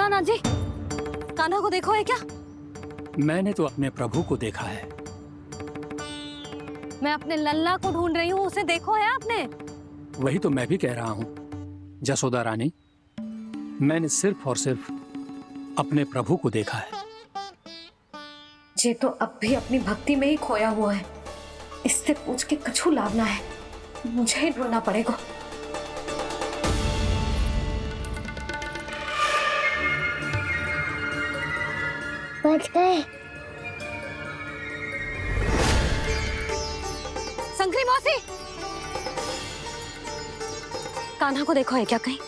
भोलानाथ जी, कान्हा को देखो है क्या? मैंने तो अपने प्रभु को देखा है। मैं अपने लल्ला को ढूंढ रही हूँ, उसे देखो है आपने? वही तो मैं भी कह रहा हूँ जसोदा रानी, मैंने सिर्फ और सिर्फ अपने प्रभु को देखा है। ये तो अब भी अपनी भक्ति में ही खोया हुआ है। इससे पूछ के कछु लाभ ना है, मुझे ही ढूंढना पड़ेगा। बच गए। शंकरी मौसी, कान्हा को देखो है क्या कहीं?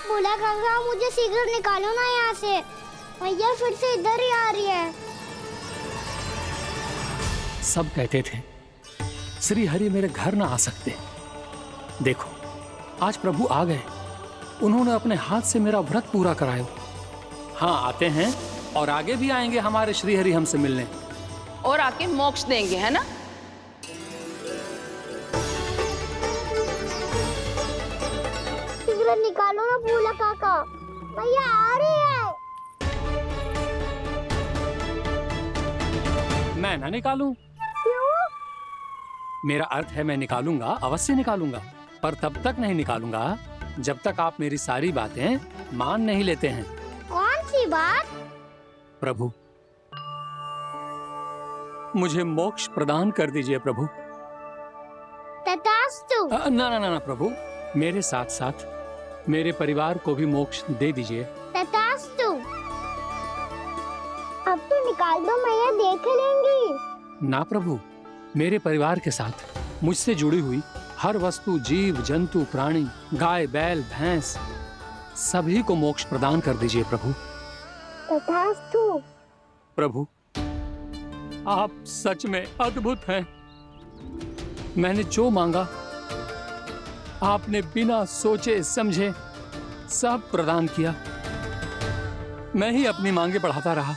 बोला काका मुझे शीघ्र निकालो ना यहाँ से, मैया फिर से इधर ही आ रही है। सब कहते थे श्री हरि मेरे घर ना आ सकते। देखो आज प्रभु आ गए, उन्होंने अपने हाथ से मेरा व्रत पूरा कराया। हाँ आते हैं और आगे भी आएंगे हमारे श्री हरि हमसे मिलने और आके मोक्ष देंगे, है ना? शीघ्र निकालो ना भोला काका, मैया आ रही है। मैं ना निकालूं? क्यों? मेरा अर्थ है मैं निकालूंगा, अवश्य निकालूंगा, पर तब तक नहीं निकालूंगा जब तक आप मेरी सारी बातें मान नहीं लेते हैं। कौन सी बात? प्रभु मुझे मोक्ष प्रदान कर दीजिए प्रभु। तथास्तु। ना ना ना ना प्रभु, मेरे साथ साथ मेरे परिवार को भी मोक्ष दे दीजिए। तथास्तु। अब तो निकाल दो, मैया देख लेंगी। ना प्रभु, मेरे परिवार के साथ मुझसे जुड़ी हुई हर वस्तु, जीव जंतु, प्राणी, गाय बैल भैंस, सभी को मोक्ष प्रदान कर दीजिए प्रभु। तथास्तु। प्रभु आप सच में अद्भुत हैं। मैंने जो मांगा आपने बिना सोचे समझे सब प्रदान किया। मैं ही अपनी मांगे बढ़ाता रहा।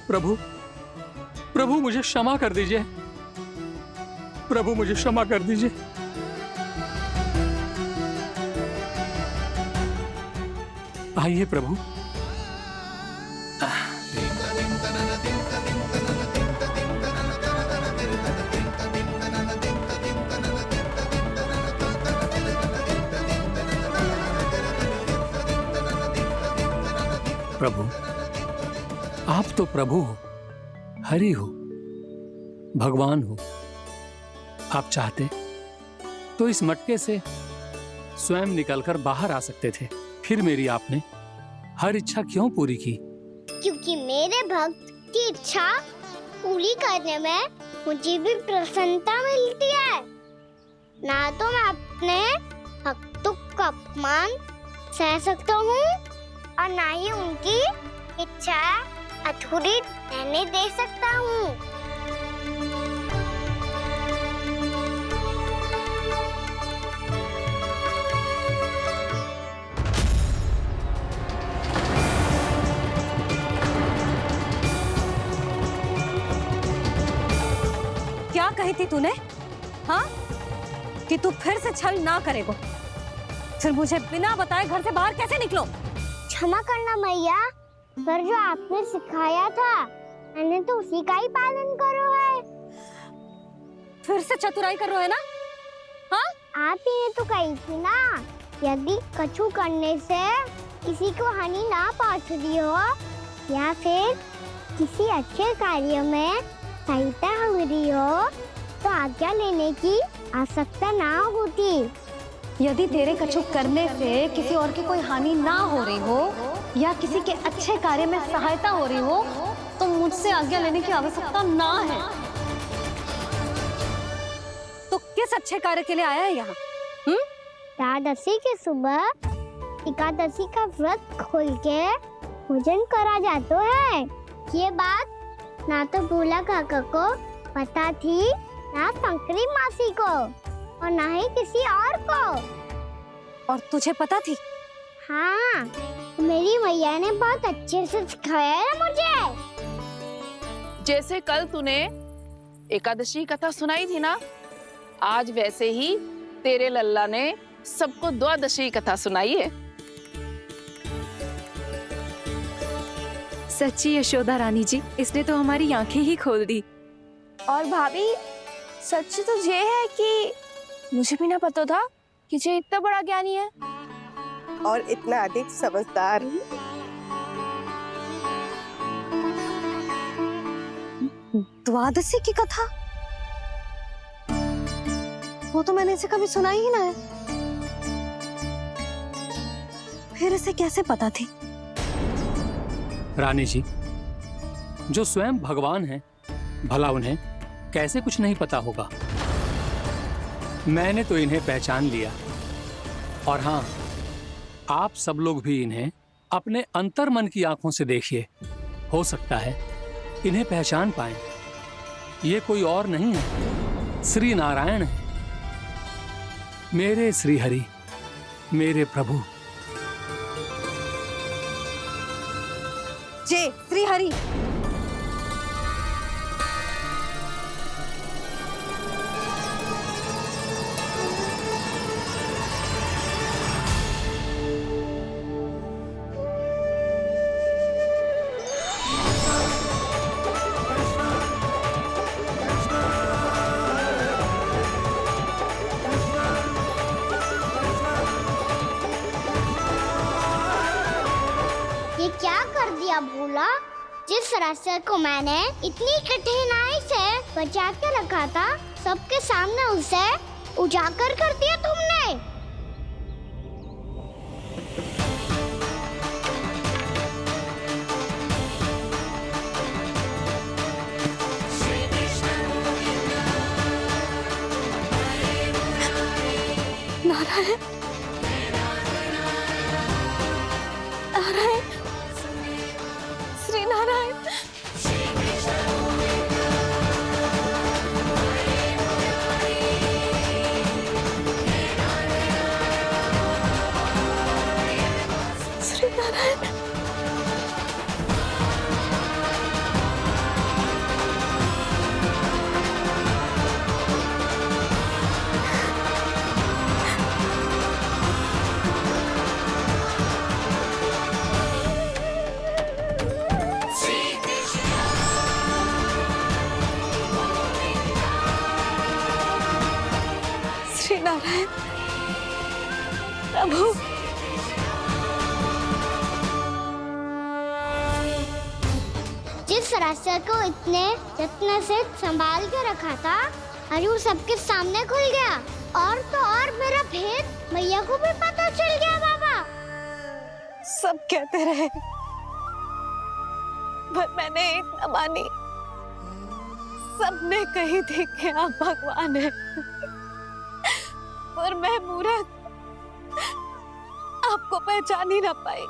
प्रभु प्रभु मुझे क्षमा कर दीजिए, प्रभु मुझे क्षमा कर दीजिए। आइए प्रभु। प्रभु आप तो प्रभु हो, हरि हो, भगवान हो। आप चाहते तो इस मटके से स्वयं निकलकर बाहर आ सकते थे, फिर मेरी आपने हर इच्छा क्यों पूरी की? क्योंकि मेरे भक्त की इच्छा पूरी करने में मुझे भी प्रसन्नता मिलती है। ना तो मैं अपने भक्तों का अपमान सह सकता हूँ और ना ही उनकी इच्छा अधूरी रहने दे सकता हूँ। क्या कही थी तूने? हाँ, कि तू फिर से छल ना करेगा। फिर मुझे बिना बताए घर से बाहर कैसे निकलो? क्षमा करना मैया, पर जो आपने सिखाया था मैंने तो उसी का ही पालन करो है। फिर से चतुराई कर रहे हो है ना? हाँ? आप ही ने तो कही थी ना, यदि कछु करने से किसी को हानि ना पहुंचती हो या फिर किसी अच्छे कार्य में सहायता हो रही हो तो आज्ञा लेने की आवश्यकता ना होती। यदि तेरे कछु करने से किसी और की कोई हानि ना हो रही हो या किसी के अच्छे कार्य में सहायता हो रही हो तो मुझसे आज्ञा लेने की आवश्यकता ना है। तो किस अच्छे कार्य के लिए आया है यहाँ? एकादशी के सुबह एकादशी का व्रत खोल के भोजन करा जाता है। ये बात ना तो भोला काका को पता थी, ना शंकरी मासी को और ना ही किसी और को। और तुझे पता थी? हाँ, मेरी मैया ने बहुत अच्छे से सिखाया है मुझे। जैसे कल तूने एकादशी की कथा सुनाई थी ना, आज वैसे ही तेरे लल्ला ने सबको द्वादशी की कथा सुनाई है। सच्ची यशोदा रानी जी, इसने तो हमारी आंखें ही खोल दी। और भाभी सच तो ये है कि मुझे भी ना पता था कि ये इतना बड़ा ज्ञानी है और इतना अधिक समझदार। द्वादशी की कथा? वो तो मैंने इसे कभी सुना ही ना है। फिर इसे कैसे पता थी? रानी जी, जो स्वयं भगवान हैं, भला उन्हें कैसे कुछ नहीं पता होगा। मैंने तो इन्हें पहचान लिया, और हाँ, आप सब लोग भी इन्हें अपने अंतर्मन की आंखों से देखिए, हो सकता है इन्हें पहचान पाएं। ये कोई और नहीं है, श्री नारायण है, मेरे श्री हरि, मेरे प्रभु। जय श्री हरि। ये क्या कर दिया भोला? जिस रास्ते को मैंने इतनी कठिनाई से बचा के रखा था, सबके सामने उसे उजागर कर दिया तुमने। नारायण, नारायण, श्री नारायण। श्री नारायण। श्री नारायण प्रभु। जिस रास्ते को इतने जत्न से संभाल के रखा था, आज वो सबके सामने खुल गया। और तो और मेरा भेद मैया को भी पता चल गया। बाबा सब कहते रहे, पर मैंने एक न मानी। सबने कही थी कि आप भगवान हैं, पर मैं मूर्ख आपको पहचान ही ना पाई।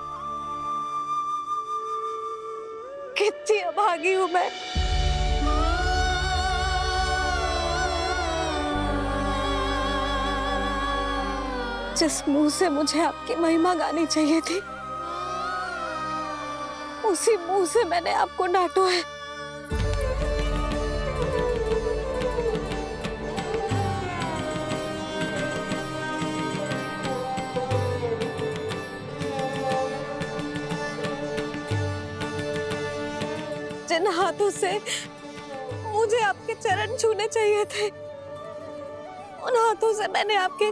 कितनी अभागी हूं मैं। जिस मुंह से मुझे आपकी महिमा गानी चाहिए थी, उसी मुंह से मैंने आपको डांटा है। जिन हाथों से मुझे आपके चरण छूने चाहिए थे, उन हाथों से मैंने आपके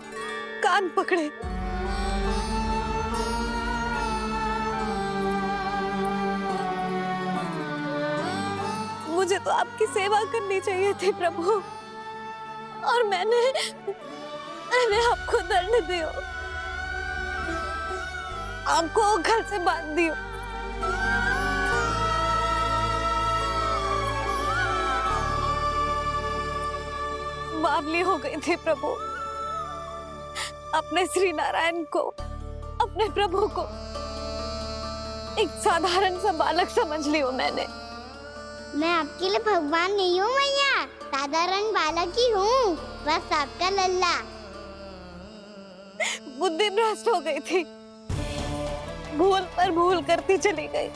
कान पकड़े। मुझे तो आपकी सेवा करनी चाहिए थी प्रभु, और मैंने आपको दंड दियो, आपको घर से बांध दियो। बावली हो गई थी प्रभु। अपने श्री नारायण को, अपने प्रभु को एक साधारण सा बालक समझ लियो मैंने। मैं आपके लिए भगवान नहीं हूँ मैया, साधारण बालक ही हूँ, बस आपका लल्ला। बुद्धि भ्रष्ट हो गई थी, भूल पर भूल करती चली गई।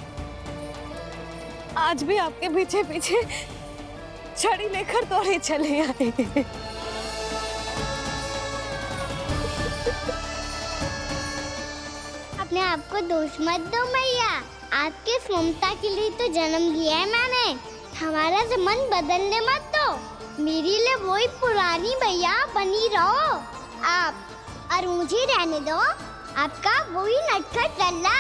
आज भी आपके पीछे पीछे छड़ी लेकर दौड़े चले आए। अपने आप को दोष मत दो मैया, आपकी इस ममता के लिए तो जन्म लिया है मैंने। हमारा से मन बदलने मत दो, मेरे लिए वही पुरानी मैया बनी रहो आप, और मुझे रहने दो आपका वही नटखट लल्ला।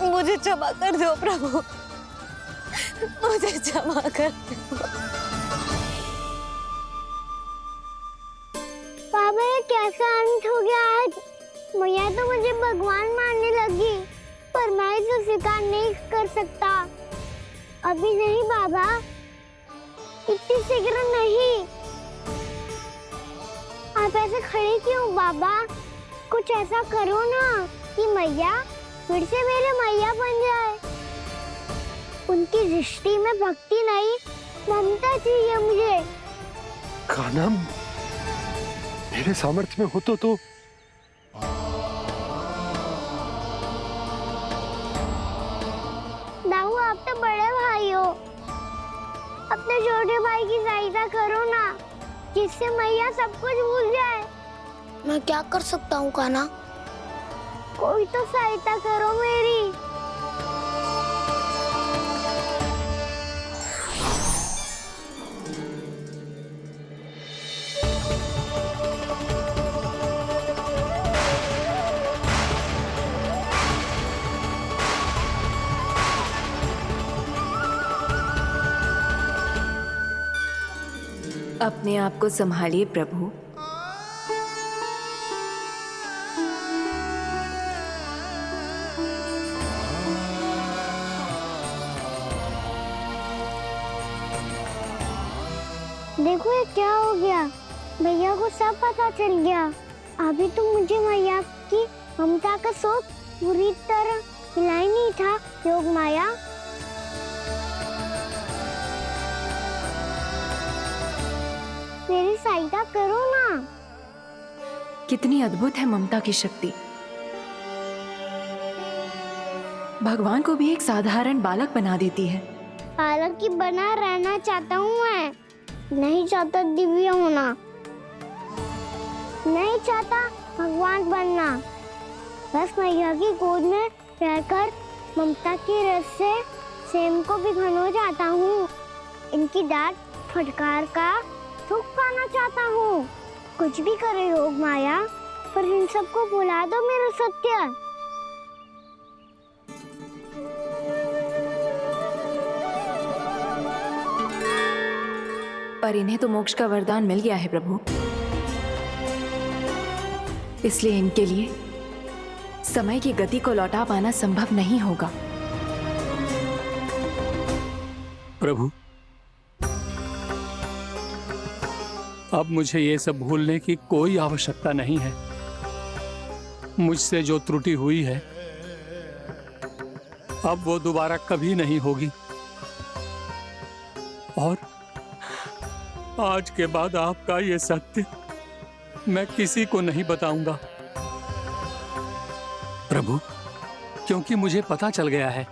मुझे क्षमा कर दो प्रभु, मुझे क्षमा कर दो। बाबा ये कैसा अंत हो गया आज? मैया तो मुझे भगवान मानने लगी, पर मैं इसे स्वीकार नहीं कर सकता। अभी नहीं बाबा, इतनी शीघ्र नहीं। आप ऐसे खड़े क्यों बाबा? कुछ ऐसा करो ना कि मैया फिर से मेरे मैया बन जाए। उनकी दृष्टि में भक्ति नहीं, ममता चाहिए मुझे। कान्हा, मेरे सामर्थ्य में हो तो दाऊ, आप तो बड़े भाई हो, अपने छोटे भाई की सहायता करो ना, जिससे मैया सब कुछ भूल जाए। मैं क्या कर सकता हूँ कान्हा? कोई तो सहायता करो मेरी। अपने आप को संभालिए प्रभु। देखो ये क्या हो गया, भैया को सब पता चल गया। अभी तो मुझे मैया की ममता का शौक पूरी तरह मिला ही नहीं था। योग माया, मेरी सहायता करो ना। कितनी अद्भुत है ममता की शक्ति। भगवान को भी एक साधारण बालक बना देती है। बालक की बना रहना चाहता हूँ मैं, नहीं चाहता दिव्य होना, नहीं चाहता भगवान बनना। बस मैया की गोद में रहकर ममता की रस से सेम को भी घनो चाहता हूँ। इनकी डांट फटकार का सुख पाना चाहता हूँ। कुछ भी करे योग माया, पर इन सबको भुला दो मेरा सत्य। पर इन्हें तो मोक्ष का वरदान मिल गया है प्रभु, इसलिए इनके लिए समय की गति को लौटा पाना संभव नहीं होगा। प्रभु, अब मुझे ये सब भूलने की कोई आवश्यकता नहीं है। मुझसे जो त्रुटि हुई है अब वो दोबारा कभी नहीं होगी, और आज के बाद आपका ये सत्य मैं किसी को नहीं बताऊंगा प्रभु, क्योंकि मुझे पता चल गया है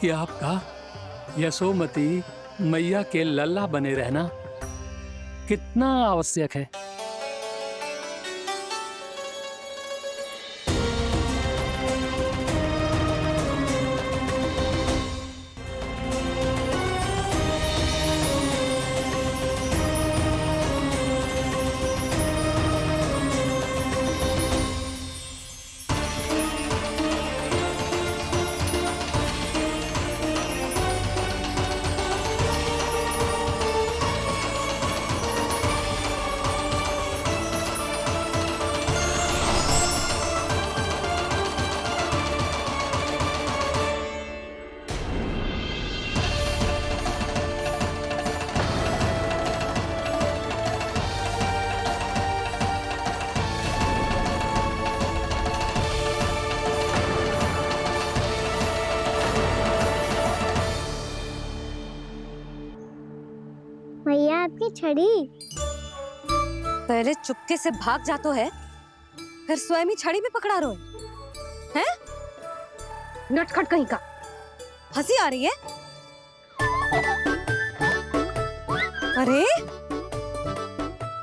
कि आपका यशोमती मैया के लल्ला बने रहना कितना आवश्यक है। मैया आपकी छड़ी। पहले चुपके से भाग जातो है, फिर स्वयं ही छड़ी में पकड़ा रो है? नटखट कहीं का। हंसी आ रही है? अरे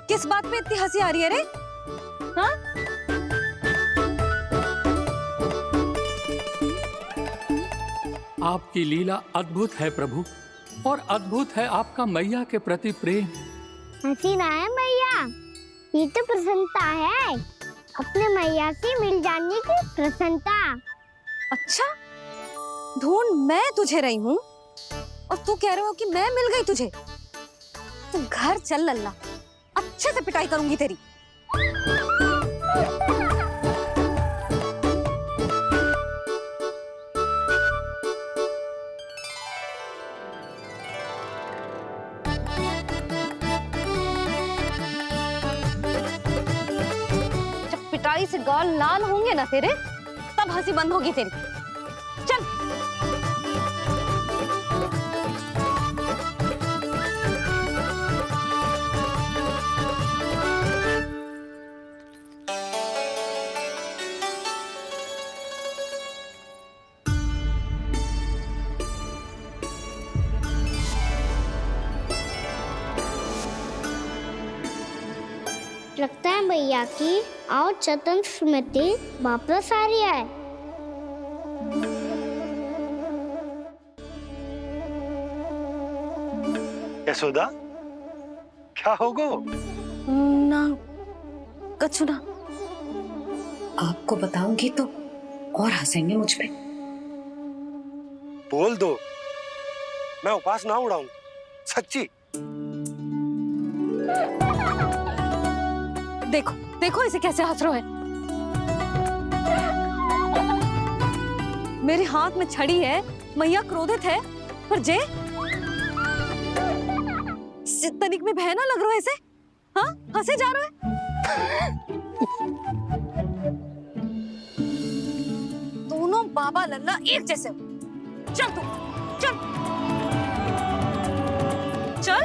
किस बात पे इतनी हंसी आ रही है रे? हाँ? आपकी लीला अद्भुत है प्रभु, और अद्भुत है आपका मैया के प्रति प्रेम। हंसी ना है मैया, ये तो प्रसन्नता है, अपने मैया से मिल जाने की प्रसन्नता। अच्छा, ढूंढ मैं तुझे रही हूँ और तू कह रहे हो कि मैं मिल गई तुझे। तू घर चल लल्ला, अच्छे से पिटाई करूंगी तेरी। जब पिटाई से गाल लाल होंगे ना तेरे, तब हंसी बंद होगी तेरी। चल। लगता है भैया की और चतन स्मृति वापस आ रही है। यशोदा, क्या होगा? ना कछु ना। आपको बताऊंगी तो और हंसेंगे मुझ पे। बोल दो, मैं उपास ना उड़ाऊं, सच्ची। देखो देखो इसे कैसे हंस रहा है। मेरे हाथ में छड़ी है, मैया क्रोधित है, पर जे तनिक में भय ना लग रहा है इसे। हाँ, हंसे जा रहा है। दोनों बाबा लल्ला एक जैसे हो। चल तू, चल चल।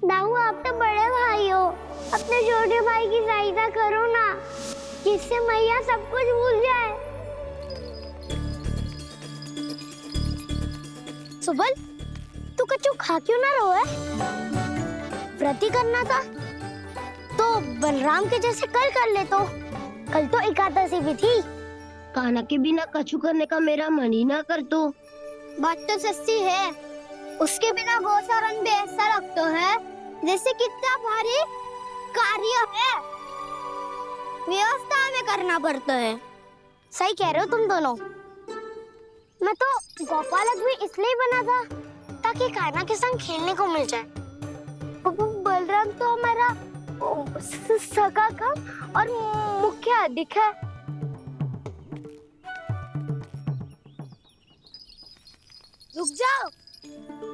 दाऊ, आप तो बड़े भाई हो, अपने छोटे भाई की सहायता करो ना, जिससे मैया सब कुछ भूल जाए। सुबल, तू कच्चू खा क्यों ना रहो है? व्रती करना था तो बलराम के जैसे कल कर ले। तो कल तो एकादशी भी थी। कान्हा के बिना कछु करने का मेरा मन ही ना कर। तो बात तो सच्ची है, उसके बिना गोचारण भी ऐसा लगता है जैसे कितना भारी कार्य है, व्यवस्था में करना पड़ता है। सही कह रहे हो तुम दोनों। मैं तो गोपालक भी इसलिए बना था ताकि कान्हा के संग खेलने को मिल जाए। बलराम तो हमारा सगा का और मुख्य अधिक है। रुक जाओ,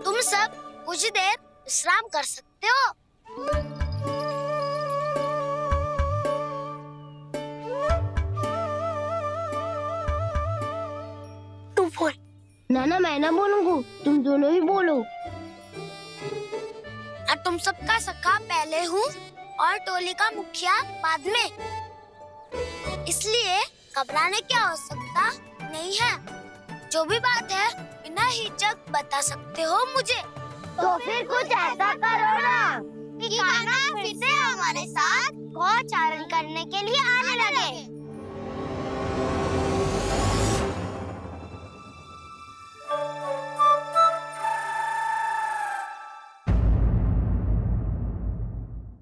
तुम सब कुछ देर विश्राम कर सकते हो। तू बोल। ना मैं ना बोलूंगा, तुम दोनों ही बोलो। और तुम सबका सखा पहले हूँ और टोली का मुखिया बाद में, इसलिए घबराने की आवश्यकता नहीं है। जो भी बात है बिना हिचक बता सकते हो मुझे। तो फिर कुछ ऐसा करो ना कि कान्हा फिर से हमारे साथ गोचारण करने के लिए आने